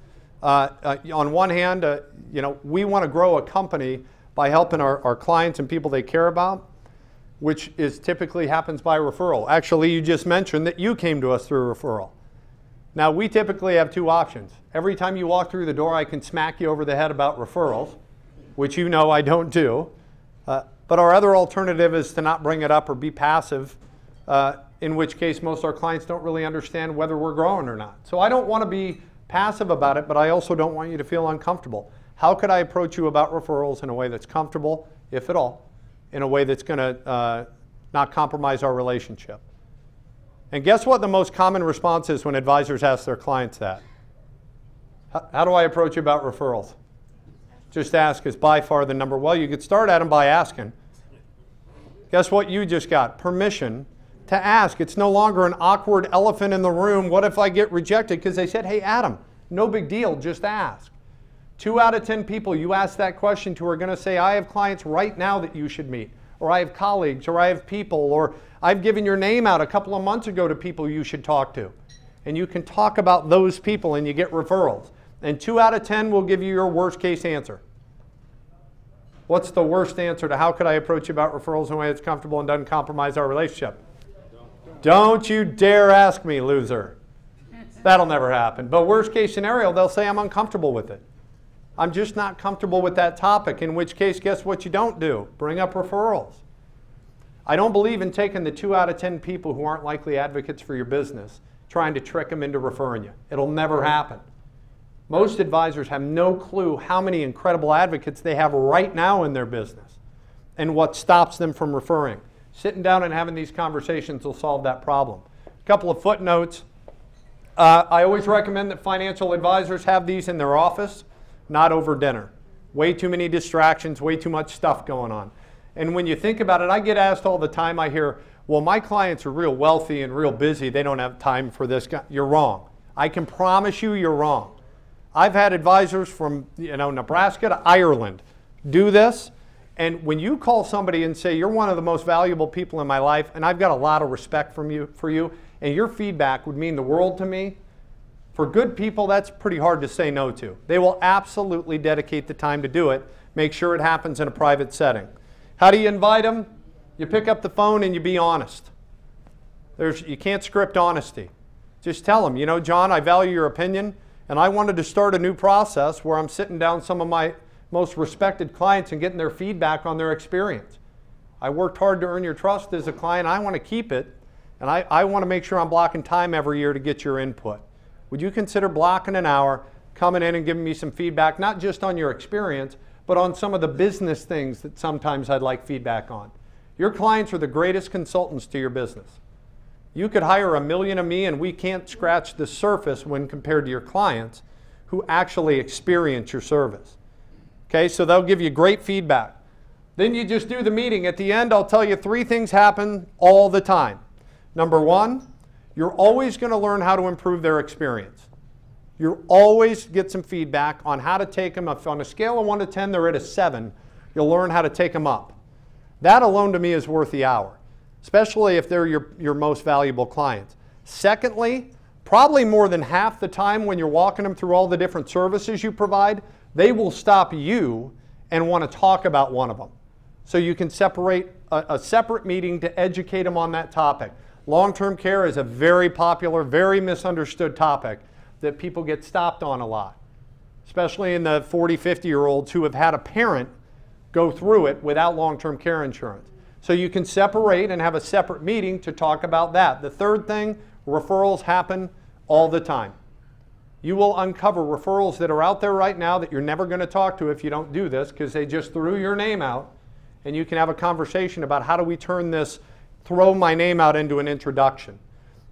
On one hand, you know, we want to grow a company by helping our clients and people they care about, which is typically happens by referral. Actually, you just mentioned that you came to us through a referral. Now, we typically have 2 options. Every time you walk through the door, I can smack you over the head about referrals, which you know I don't do. But our other alternative is to not bring it up or be passive, in which case most of our clients don't really understand whether we're growing or not. So I don't want to be passive about it, but I also don't want you to feel uncomfortable. How could I approach you about referrals in a way that's comfortable, if at all, in a way that's going to not compromise our relationship? And guess what the most common response is when advisors ask their clients that? How do I approach you about referrals? Just ask is by far the number. Well, you could start at them by asking. Guess what you just got? Permission to ask. It's no longer an awkward elephant in the room. What if I get rejected? Because they said, hey, Adam, no big deal, just ask. 2 out of 10 people you ask that question to are going to say, I have clients right now that you should meet, or I have colleagues, or I have people, or I've given your name out a couple of months ago to people you should talk to. And you can talk about those people and you get referrals. And 2 out of 10 will give you your worst case answer. What's the worst answer to how could I approach you about referrals in a way that's comfortable and doesn't compromise our relationship? Don't you dare ask me, loser. That'll never happen. But worst case scenario, they'll say I'm uncomfortable with it. I'm just not comfortable with that topic, in which case, guess what you don't do? Bring up referrals. I don't believe in taking the 2 out of 10 people who aren't likely advocates for your business, trying to trick them into referring you. It'll never happen. Most advisors have no clue how many incredible advocates they have right now in their business and what stops them from referring. Sitting down and having these conversations will solve that problem. A couple of footnotes. I always recommend that financial advisors have these in their office, not over dinner. Way too many distractions, way too much stuff going on. And when you think about it, I get asked all the time, I hear, well, my clients are real wealthy and real busy. They don't have time for this. You're wrong. I can promise you you're wrong. I've had advisors from Nebraska to Ireland do this. And when you call somebody and say, you're one of the most valuable people in my life, and I've got a lot of respect for you, and your feedback would mean the world to me, for good people, that's pretty hard to say no to. They will absolutely dedicate the time to do it. Make sure it happens in a private setting. How do you invite them? You pick up the phone and you be honest. You can't script honesty. Just tell them, John, I value your opinion, and I wanted to start a new process where I'm sitting down some of my most respected clients and getting their feedback on their experience. I worked hard to earn your trust as a client. I want to keep it, and I want to make sure I'm blocking time every year to get your input. Would you consider blocking an hour, coming in and giving me some feedback, not just on your experience, but on some of the business things that sometimes I'd like feedback on? Your clients are the greatest consultants to your business. You could hire 1 million of me and we can't scratch the surface when compared to your clients who actually experience your service. Okay, so they'll give you great feedback. Then you just do the meeting. At the end, I'll tell you 3 things happen all the time. Number 1, you're always going to learn how to improve their experience. You'll always get some feedback on how to take them. If on a scale of 1 to 10, they're at a 7, you'll learn how to take them up. That alone to me is worth the hour, especially if they're your most valuable clients. Secondly, probably more than half the time when you're walking them through all the different services you provide, they will stop you and want to talk about one of them. So you can separate a separate meeting to educate them on that topic. Long-term care is a very popular, very misunderstood topic that people get stopped on a lot, especially in the 40, 50-year-olds who have had a parent go through it without long-term care insurance. So you can separate and have a separate meeting to talk about that. The third thing, referrals happen all the time. You will uncover referrals that are out there right now that you're never going to talk to if you don't do this, because they just threw your name out, and you can have a conversation about how do we turn this throw my name out into an introduction.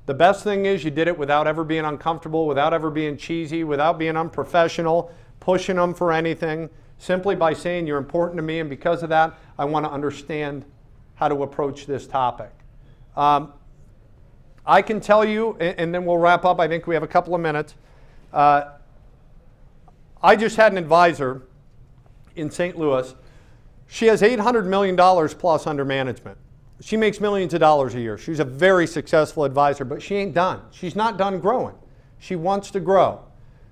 The best thing is you did it without ever being uncomfortable, without ever being cheesy, without being unprofessional, pushing them for anything, simply by saying you're important to me, and because of that, I want to understand how to approach this topic. I can tell you, and then we'll wrap up, I think we have a couple of minutes. I just had an advisor in St. Louis. She has $800 million plus under management. She makes millions of dollars a year. She's a very successful advisor, but she ain't done. She's not done growing. She wants to grow.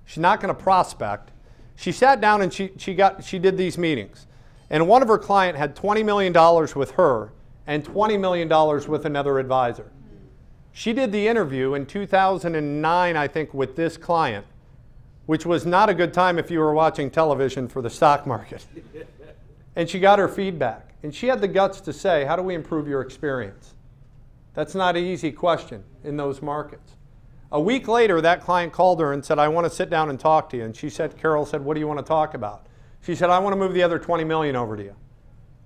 She's not going to prospect. She sat down and she did these meetings. And one of her clients had $20 million with her and $20 million with another advisor. She did the interview in 2009, I think, with this client, which was not a good time if you were watching television for the stock market. And she got her feedback. And she had the guts to say, how do we improve your experience? That's not an easy question in those markets. A week later, that client called her and said, I want to sit down and talk to you. And she said, Carol said, what do you want to talk about? She said, I want to move the other 20 million over to you.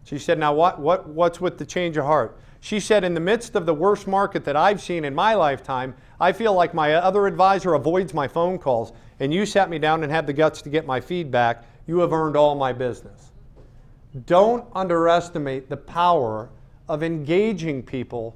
She said, now what's with the change of heart? She said, in the midst of the worst market that I've seen in my lifetime, I feel like my other advisor avoids my phone calls, and you sat me down and had the guts to get my feedback. You have earned all my business. Don't underestimate the power of engaging people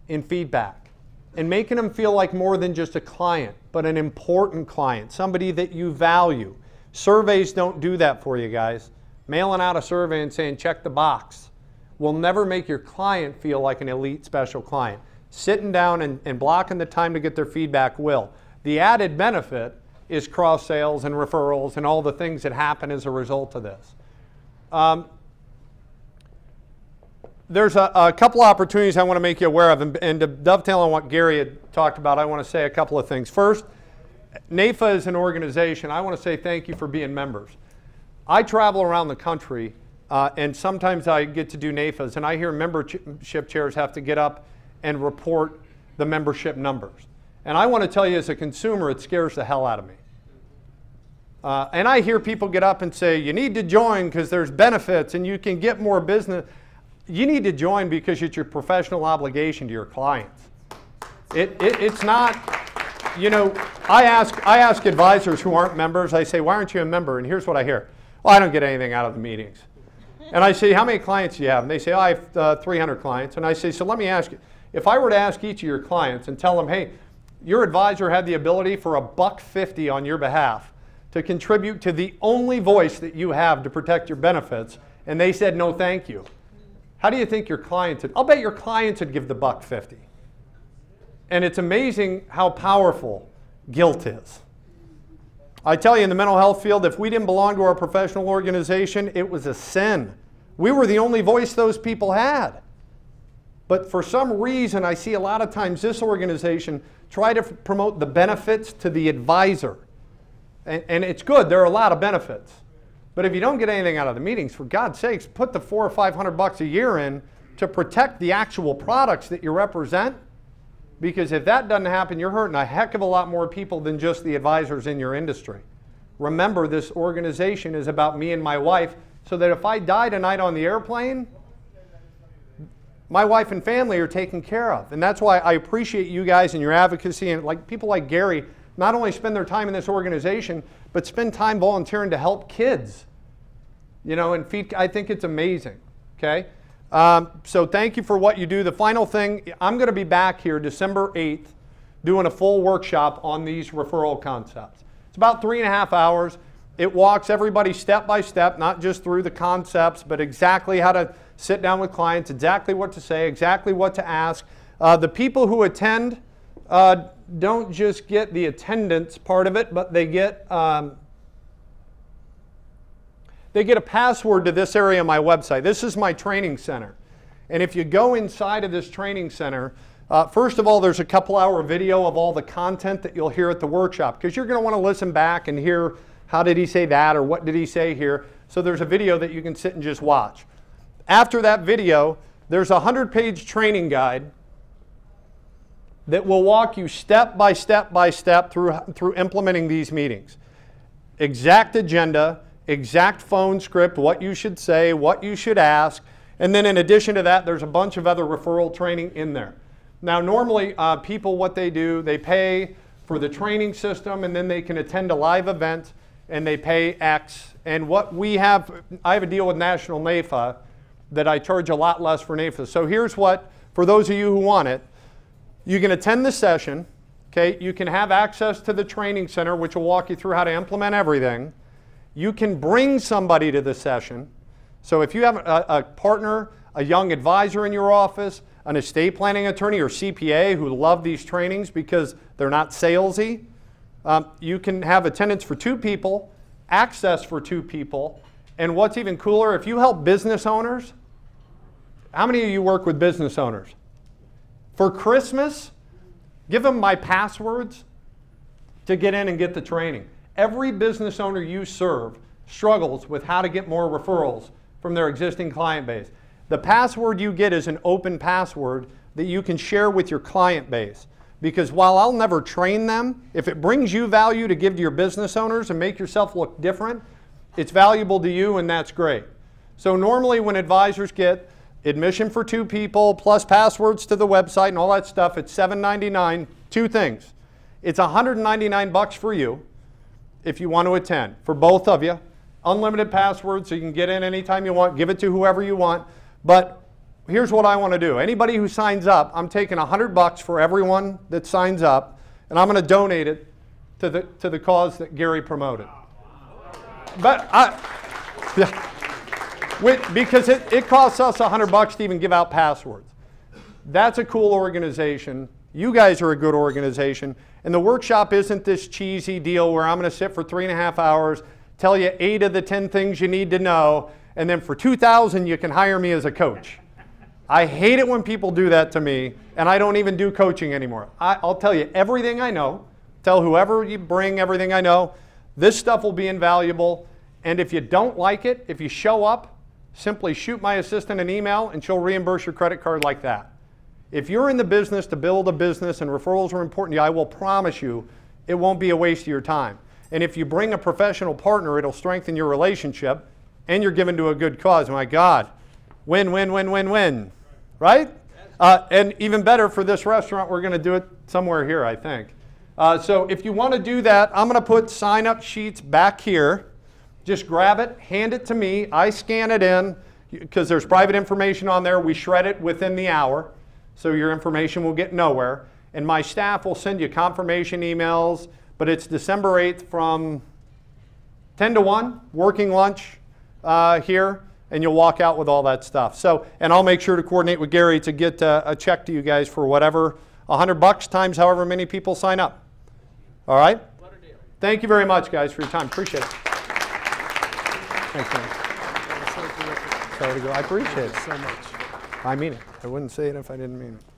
in feedback and making them feel like more than just a client, but an important client, somebody that you value. Surveys don't do that for you guys. Mailing out a survey and saying, check the box, will never make your client feel like an elite special client. Sitting down and blocking the time to get their feedback will. The added benefit is cross sales and referrals and all the things that happen as a result of this. There's a couple opportunities I want to make you aware of, and to dovetail on what Gary had talked about, I want to say a couple of things. First, NAIFA is an organization. I want to say thank you for being members. I travel around the country, and sometimes I get to do NAIFAs, and I hear membership chairs have to get up and report the membership numbers. And I want to tell you, as a consumer, it scares the hell out of me. And I hear people get up and say, you need to join because there's benefits and you can get more business. You need to join because it's your professional obligation to your clients. It's not, you know, I ask advisors who aren't members, I say, why aren't you a member? And here's what I hear. Oh, I don't get anything out of the meetings. And I say, how many clients do you have? And they say, oh, I have 300 clients. And I say, so let me ask you, if I were to ask each of your clients and tell them, hey, your advisor had the ability for $1.50 on your behalf to contribute to the only voice that you have to protect your benefits, and they said no thank you, how do you think your clients would? I'll bet your clients would give the $1.50. And it's amazing how powerful guilt is. I tell you, in the mental health field, if we didn't belong to our professional organization, it was a sin. We were the only voice those people had. But for some reason, I see a lot of times this organization try to promote the benefits to the advisor. And it's good, there are a lot of benefits. But if you don't get anything out of the meetings, for God's sakes, put the $400 or $500 a year in to protect the actual products that you represent. Because if that doesn't happen, you're hurting a heck of a lot more people than just the advisors in your industry. Remember, this organization is about me and my wife, so that if I die tonight on the airplane, my wife and family are taken care of. And that's why I appreciate you guys and your advocacy, and like people like Gary not only spend their time in this organization, but spend time volunteering to help kids. You know, and feed, I think it's amazing, okay? So thank you for what you do. The final thing, I'm going to be back here December 8th doing a full workshop on these referral concepts. It's about 3.5 hours. It walks everybody step by step, not just through the concepts, but exactly how to sit down with clients, exactly what to say, exactly what to ask. The people who attend don't just get the attendance part of it, but they get a password to this area of my website. This is my training center. And if you go inside of this training center, first of all, there's a couple-hour video of all the content that you'll hear at the workshop, because you're going to want to listen back and hear how did he say that or what did he say here. So there's a video that you can sit and just watch. After that video, there's a 100-page training guide that will walk you step by step by step through implementing these meetings. Exact agenda, exact phone script, what you should say, what you should ask, and then in addition to that, there's a bunch of other referral training in there. Now normally people, what they do, they pay for the training system and then they can attend a live event and they pay X. And what we have, I have a deal with National NAIFA that I charge a lot less for NAIFA. So here's what, for those of you who want it, you can attend the session, okay? You can have access to the training center, which will walk you through how to implement everything. You can bring somebody to the session. So if you have a partner, a young advisor in your office, an estate planning attorney or CPA who love these trainings because they're not salesy, you can have attendance for 2 people, access for 2 people, and what's even cooler, if you help business owners, how many of you work with business owners? For Christmas, give them my passwords to get in and get the training. Every business owner you serve struggles with how to get more referrals from their existing client base. The password you get is an open password that you can share with your client base. Because while I'll never train them, if it brings you value to give to your business owners and make yourself look different, it's valuable to you and that's great. So normally when advisors get admission for 2 people plus passwords to the website and all that stuff, it's $7.99. 2 things. It's $199 for you if you want to attend, for both of you. Unlimited passwords, so you can get in anytime you want, give it to whoever you want. But here's what I want to do. Anybody who signs up, I'm taking $100 for everyone that signs up, and I'm going to donate it to the cause that Gary promoted. But because it costs us $100 to even give out passwords. That's a cool organization. You guys are a good organization. And the workshop isn't this cheesy deal where I'm going to sit for 3.5 hours, tell you 8 of the 10 things you need to know, and then for $2,000 you can hire me as a coach. I hate it when people do that to me, and I don't even do coaching anymore. I'll tell you everything I know, tell whoever you bring everything I know, this stuff will be invaluable, and if you don't like it, if you show up, simply shoot my assistant an email and she'll reimburse your credit card like that. If you're in the business to build a business and referrals are important to you, I will promise you it won't be a waste of your time. And if you bring a professional partner, it'll strengthen your relationship and you're given to a good cause. My God, win, win, win, win, win, right? And even better for this restaurant, we're going to do it somewhere here, I think. So if you want to do that, I'm going to put sign-up sheets back here. just grab it, hand it to me. I scan it in because there's private information on there. We shred it within the hour, so your information will get nowhere. And my staff will send you confirmation emails, but it's December 8th from 10 to 1, working lunch here, and you'll walk out with all that stuff. So, and I'll make sure to coordinate with Gary to get a check to you guys for whatever, $100 times however many people sign up. All right? What a deal. Thank you very much, guys, for your time. Appreciate it. Thanks, man. Sorry to go. I appreciate it so much. I mean it. I wouldn't say it if I didn't mean it.